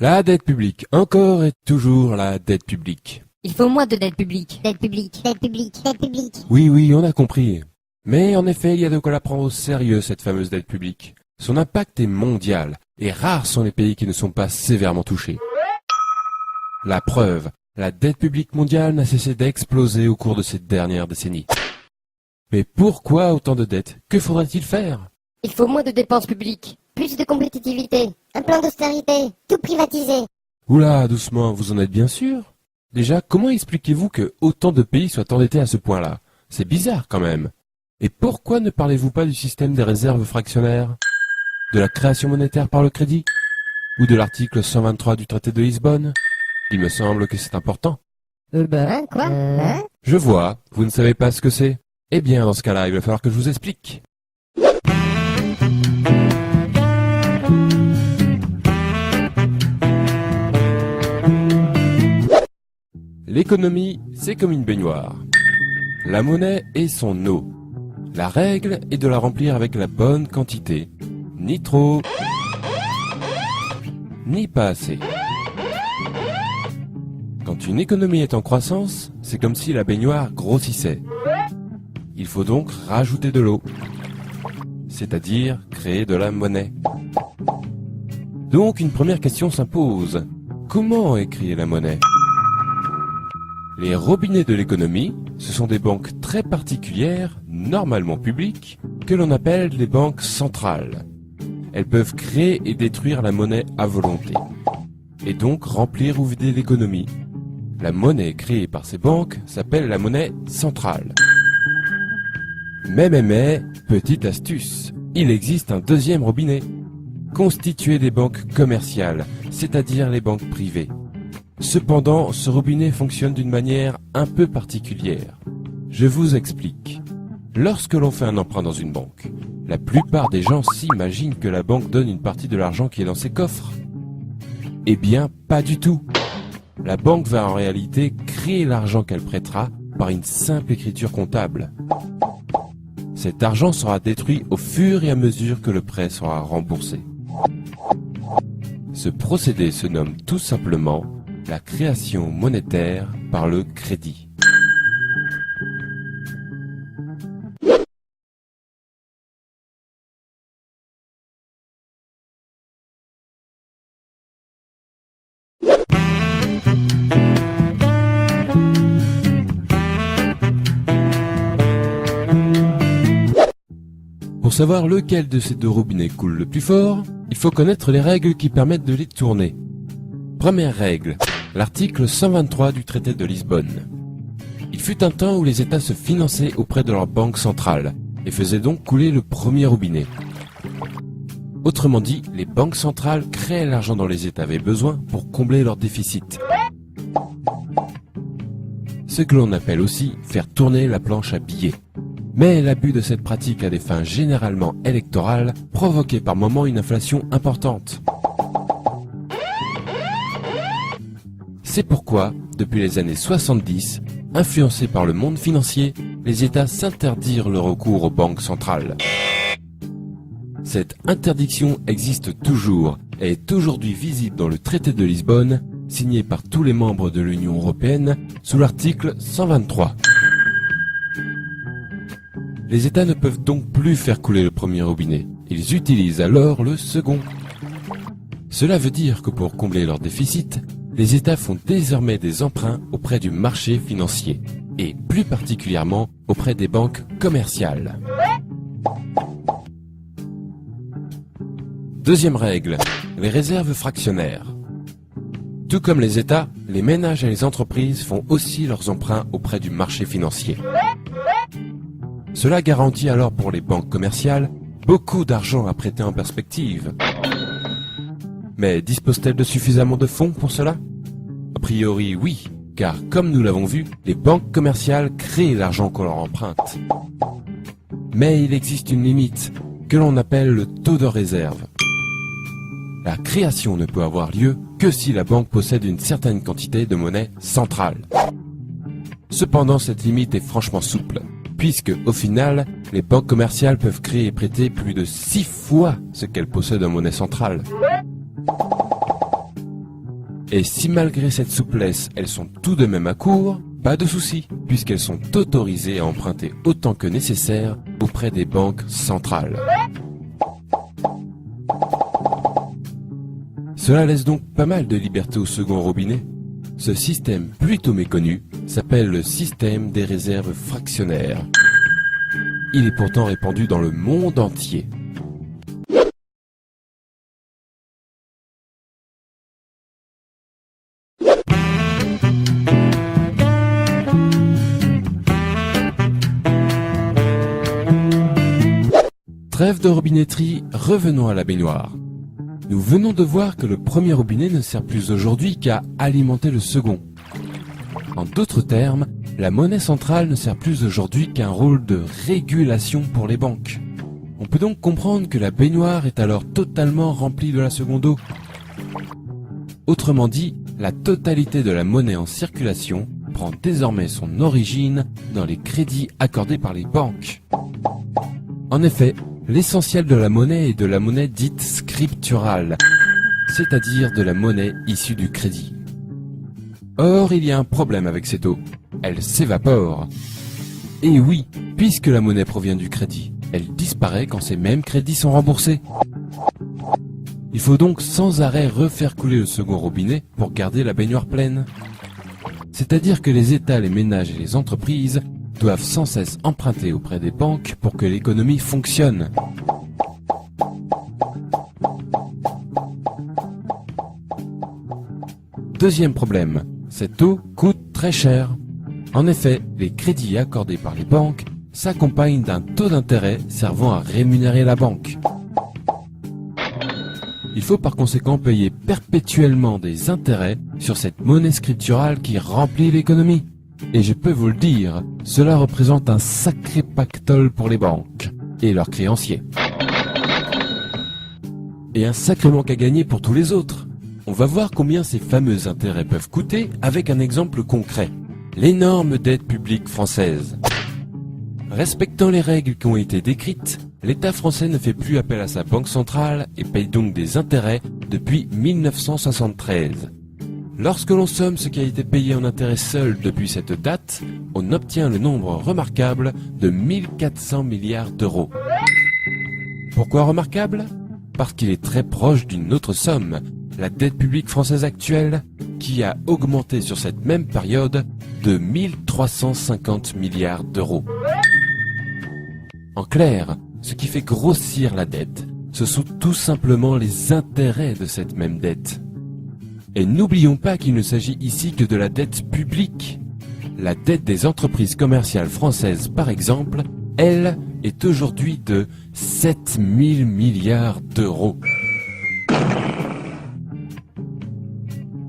La dette publique, encore et toujours la dette publique. Il faut moins de dette publique. Dette publique, dette publique, dette publique. Oui, on a compris. Mais en effet, il y a de quoi la prendre au sérieux, cette fameuse dette publique. Son impact est mondial, et rares sont les pays qui ne sont pas sévèrement touchés. La preuve, la dette publique mondiale n'a cessé d'exploser au cours de ces dernières décennies. Mais pourquoi autant de dettes? Que faudrait-il faire? Il faut moins de dépenses publiques. Plus de compétitivité. Un plan d'austérité. Tout privatiser. Oula, doucement, vous en êtes bien sûr? Déjà, comment expliquez-vous que autant de pays soient endettés à ce point-là? C'est bizarre quand même. Et pourquoi ne parlez-vous pas du système des réserves fractionnaires? De la création monétaire par le crédit? Ou de l'article 123 du traité de Lisbonne? Il me semble que c'est important. Hein, quoi? Hein? Je vois, vous ne savez pas ce que c'est. Eh bien, dans ce cas-là, il va falloir que je vous explique. L'économie, c'est comme une baignoire. La monnaie est son eau. La règle est de la remplir avec la bonne quantité. Ni trop, ni pas assez. Quand une économie est en croissance, c'est comme si la baignoire grossissait. Il faut donc rajouter de l'eau, c'est-à-dire créer de la monnaie. Donc une première question s'impose. Comment est créée la monnaie? Les robinets de l'économie, ce sont des banques très particulières, normalement publiques, que l'on appelle les banques centrales. Elles peuvent créer et détruire la monnaie à volonté, et donc remplir ou vider l'économie. La monnaie créée par ces banques s'appelle la monnaie centrale. Mais, petite astuce, il existe un deuxième robinet, constitué des banques commerciales, c'est-à-dire les banques privées. Cependant, ce robinet fonctionne d'une manière un peu particulière. Je vous explique. Lorsque l'on fait un emprunt dans une banque, la plupart des gens s'imaginent que la banque donne une partie de l'argent qui est dans ses coffres. Eh bien, pas du tout. La banque va en réalité créer l'argent qu'elle prêtera par une simple écriture comptable. Cet argent sera détruit au fur et à mesure que le prêt sera remboursé. Ce procédé se nomme tout simplement la création monétaire par le crédit. Pour savoir lequel de ces deux robinets coule le plus fort, il faut connaître les règles qui permettent de les tourner. Première règle, l'article 123 du traité de Lisbonne. Il fut un temps où les États se finançaient auprès de leur banque centrale et faisaient donc couler le premier robinet. Autrement dit, les banques centrales créaient l'argent dont les États avaient besoin pour combler leur déficit. Ce que l'on appelle aussi faire tourner la planche à billets. Mais l'abus de cette pratique à des fins généralement électorales provoquait par moments une inflation importante. C'est pourquoi, depuis les années 70, influencés par le monde financier, les États s'interdirent le recours aux banques centrales. Cette interdiction existe toujours et est aujourd'hui visible dans le traité de Lisbonne, signé par tous les membres de l'Union européenne sous l'article 123. Les États ne peuvent donc plus faire couler le premier robinet, ils utilisent alors le second. Cela veut dire que pour combler leur déficit, les États font désormais des emprunts auprès du marché financier, et plus particulièrement auprès des banques commerciales. Deuxième règle, les réserves fractionnaires. Tout comme les États, les ménages et les entreprises font aussi leurs emprunts auprès du marché financier. Cela garantit alors pour les banques commerciales beaucoup d'argent à prêter en perspective. Mais disposent-elles de suffisamment de fonds pour cela? A priori oui, car comme nous l'avons vu, les banques commerciales créent l'argent qu'on leur emprunte. Mais il existe une limite, que l'on appelle le taux de réserve. La création ne peut avoir lieu que si la banque possède une certaine quantité de monnaie centrale. Cependant, cette limite est franchement souple, puisque, au final, les banques commerciales peuvent créer et prêter plus de 6 fois ce qu'elles possèdent en monnaie centrale. Et si malgré cette souplesse, elles sont tout de même à court, pas de souci, puisqu'elles sont autorisées à emprunter autant que nécessaire auprès des banques centrales. Cela laisse donc pas mal de liberté au second robinet. Ce système plutôt méconnu s'appelle le système des réserves fractionnaires. Il est pourtant répandu dans le monde entier. Trêve de robinetterie, revenons à la baignoire. Nous venons de voir que le premier robinet ne sert plus aujourd'hui qu'à alimenter le second. En d'autres termes, la monnaie centrale ne sert plus aujourd'hui qu'un rôle de régulation pour les banques. On peut donc comprendre que la baignoire est alors totalement remplie de la seconde eau. Autrement dit, la totalité de la monnaie en circulation prend désormais son origine dans les crédits accordés par les banques. En effet, l'essentiel de la monnaie est de la monnaie dite scripturale, c'est-à-dire de la monnaie issue du crédit. Or, il y a un problème avec cette eau. Elle s'évapore. Et oui, puisque la monnaie provient du crédit, elle disparaît quand ces mêmes crédits sont remboursés. Il faut donc sans arrêt refaire couler le second robinet pour garder la baignoire pleine. C'est-à-dire que les États, les ménages et les entreprises doivent sans cesse emprunter auprès des banques pour que l'économie fonctionne. Deuxième problème, cette eau coûte très cher. En effet, les crédits accordés par les banques s'accompagnent d'un taux d'intérêt servant à rémunérer la banque. Il faut par conséquent payer perpétuellement des intérêts sur cette monnaie scripturale qui remplit l'économie. Et je peux vous le dire, cela représente un sacré pactole pour les banques et leurs créanciers. Et un sacré manque à gagner pour tous les autres. On va voir combien ces fameux intérêts peuvent coûter avec un exemple concret. L'énorme dette publique française. Respectant les règles qui ont été décrites, l'État français ne fait plus appel à sa banque centrale et paye donc des intérêts depuis 1973. Lorsque l'on somme ce qui a été payé en intérêts seul depuis cette date, on obtient le nombre remarquable de 1400 milliards d'euros. Pourquoi remarquable ? Parce qu'il est très proche d'une autre somme, la dette publique française actuelle, qui a augmenté sur cette même période de 1350 milliards d'euros. En clair, ce qui fait grossir la dette, ce sont tout simplement les intérêts de cette même dette. Et n'oublions pas qu'il ne s'agit ici que de la dette publique. La dette des entreprises commerciales françaises, par exemple, elle, est aujourd'hui de 7000 milliards d'euros.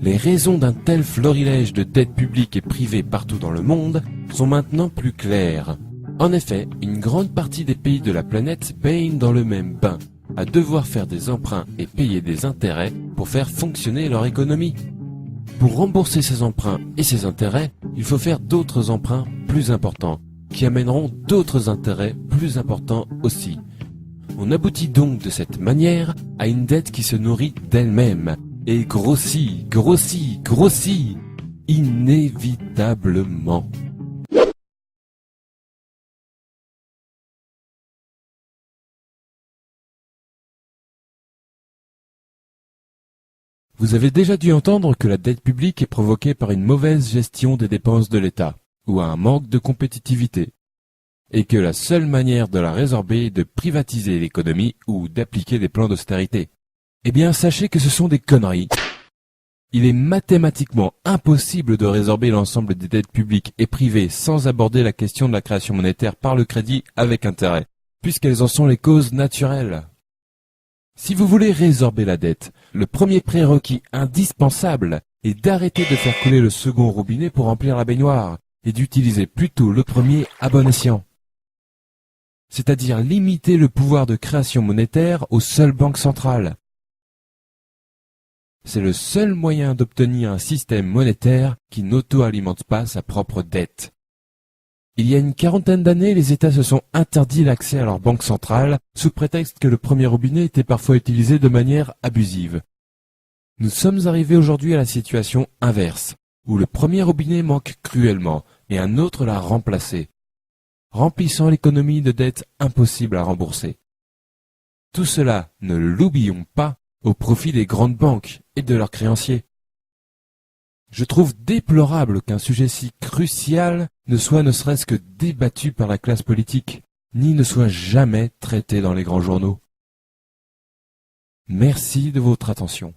Les raisons d'un tel florilège de dettes publiques et privées partout dans le monde sont maintenant plus claires. En effet, une grande partie des pays de la planète baignent dans le même bain, à devoir faire des emprunts et payer des intérêts pour faire fonctionner leur économie. Pour rembourser ces emprunts et ces intérêts, il faut faire d'autres emprunts plus importants, qui amèneront d'autres intérêts plus importants aussi. On aboutit donc de cette manière à une dette qui se nourrit d'elle-même, et grossit, grossit, grossit, inévitablement. Vous avez déjà dû entendre que la dette publique est provoquée par une mauvaise gestion des dépenses de l'État, ou un manque de compétitivité, et que la seule manière de la résorber est de privatiser l'économie ou d'appliquer des plans d'austérité. Eh bien, sachez que ce sont des conneries. Il est mathématiquement impossible de résorber l'ensemble des dettes publiques et privées sans aborder la question de la création monétaire par le crédit avec intérêt, puisqu'elles en sont les causes naturelles. Si vous voulez résorber la dette, le premier prérequis indispensable est d'arrêter de faire couler le second robinet pour remplir la baignoire et d'utiliser plutôt le premier à bon escient. C'est-à-dire limiter le pouvoir de création monétaire aux seules banques centrales. C'est le seul moyen d'obtenir un système monétaire qui n'auto-alimente pas sa propre dette. Il y a une quarantaine d'années, les États se sont interdits l'accès à leur banque centrale sous prétexte que le premier robinet était parfois utilisé de manière abusive. Nous sommes arrivés aujourd'hui à la situation inverse, où le premier robinet manque cruellement et un autre l'a remplacé, remplissant l'économie de dettes impossibles à rembourser. Tout cela, ne l'oublions pas, au profit des grandes banques et de leurs créanciers. Je trouve déplorable qu'un sujet si crucial ne soit ne serait-ce que débattu par la classe politique, ni ne soit jamais traité dans les grands journaux. Merci de votre attention.